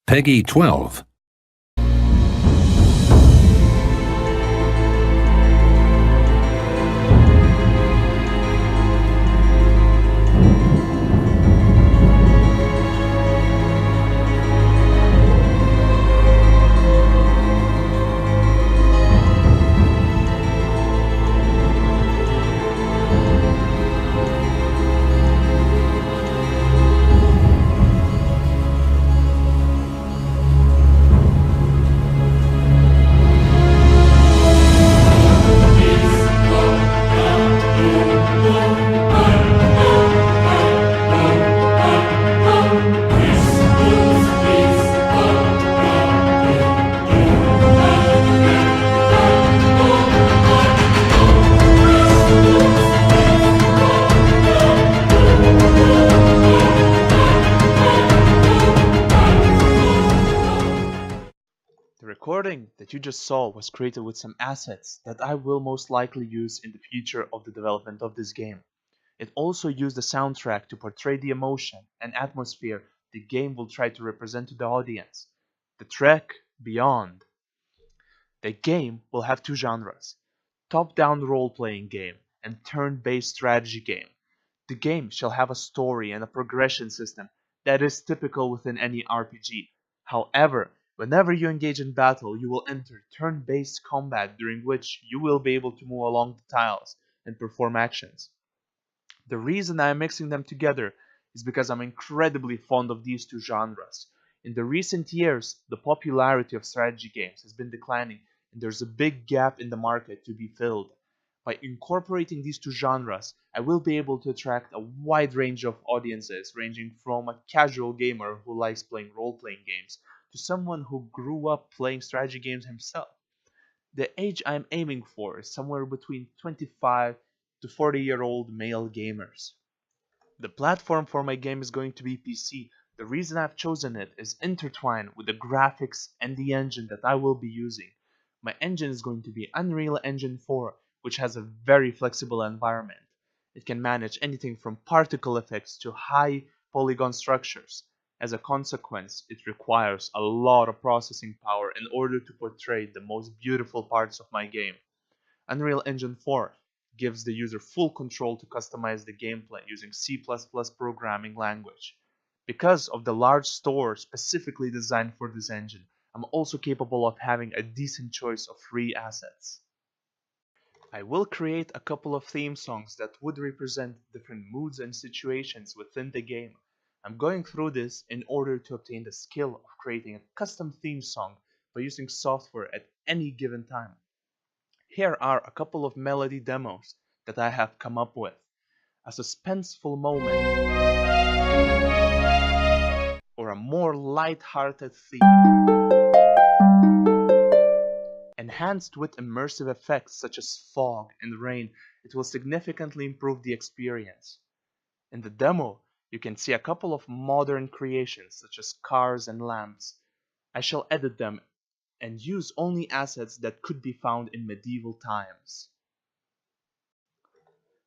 Peggy 12. The recording that you just saw was created with some assets that I will most likely use in the future of the development of this game. It also used the soundtrack to portray the emotion and atmosphere the game will try to represent to the audience. The track Beyond. The game will have two genres, top-down role-playing game and turn-based strategy game. The game shall have a story and a progression system that is typical within any RPG. However, whenever you engage in battle, you will enter turn-based combat during which you will be able to move along the tiles and perform actions. The reason I am mixing them together is because I'm incredibly fond of these two genres. In the recent years, the popularity of strategy games has been declining and there's a big gap in the market to be filled. By incorporating these two genres, I will be able to attract a wide range of audiences, ranging from a casual gamer who likes playing role-playing games to someone who grew up playing strategy games himself. The age I'm aiming for is somewhere between 25 to 40-year-old male gamers. The platform for my game is going to be PC. The reason I've chosen it is intertwined with the graphics and the engine that I will be using. My engine is going to be Unreal Engine 4, which has a very flexible environment. It can manage anything from particle effects to high polygon structures. As a consequence, it requires a lot of processing power in order to portray the most beautiful parts of my game. Unreal Engine 4 gives the user full control to customize the gameplay using C++ programming language. Because of the large store specifically designed for this engine, I'm also capable of having a decent choice of free assets. I will create a couple of theme songs that would represent different moods and situations within the game. I'm going through this in order to obtain the skill of creating a custom theme song by using software at any given time. Here are a couple of melody demos that I have come up with. A suspenseful moment or a more light-hearted theme. Enhanced with immersive effects such as fog and rain, it will significantly improve the experience. In the demo, you can see a couple of modern creations such as cars and lamps. I shall edit them and use only assets that could be found in medieval times.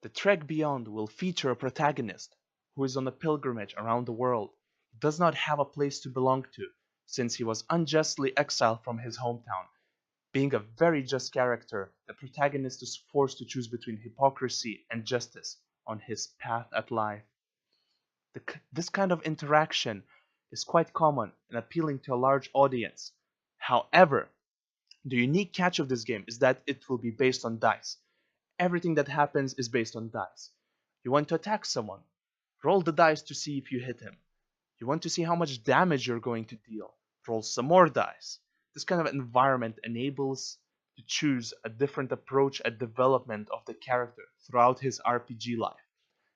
The trek Beyond will feature a protagonist who is on a pilgrimage around the world. He does not have a place to belong to since he was unjustly exiled from his hometown. Being a very just character, the protagonist is forced to choose between hypocrisy and justice on his path at life. This kind of interaction is quite common and appealing to a large audience. However, the unique catch of this game is that it will be based on dice. Everything that happens is based on dice. You want to attack someone, roll the dice to see if you hit him. You want to see how much damage you're going to deal, roll some more dice. This kind of environment enables to choose a different approach at development of the character throughout his RPG life.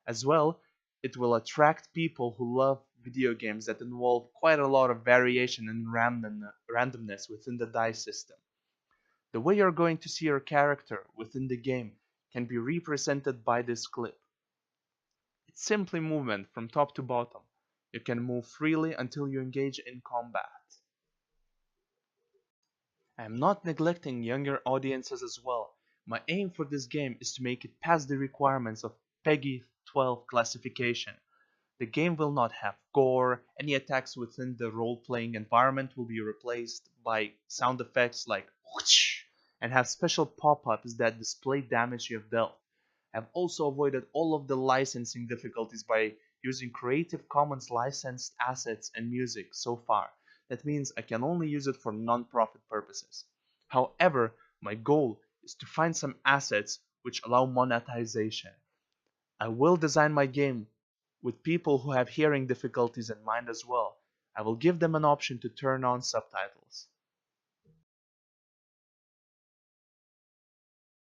As well, it will attract people who love video games that involve quite a lot of variation and randomness within the dice system. The way you're going to see your character within the game can be represented by this clip. It's simply movement from top to bottom. You can move freely until you engage in combat. I am not neglecting younger audiences as well. My aim for this game is to make it pass the requirements of Peggy 12 classification. The game will not have gore, any attacks within the role-playing environment will be replaced by sound effects like whoosh, and have special pop-ups that display damage you have dealt. I've also avoided all of the licensing difficulties by using Creative Commons licensed assets and music so far. That means I can only use it for non-profit purposes. However, my goal is to find some assets which allow monetization. I will design my game with people who have hearing difficulties in mind as well. I will give them an option to turn on subtitles.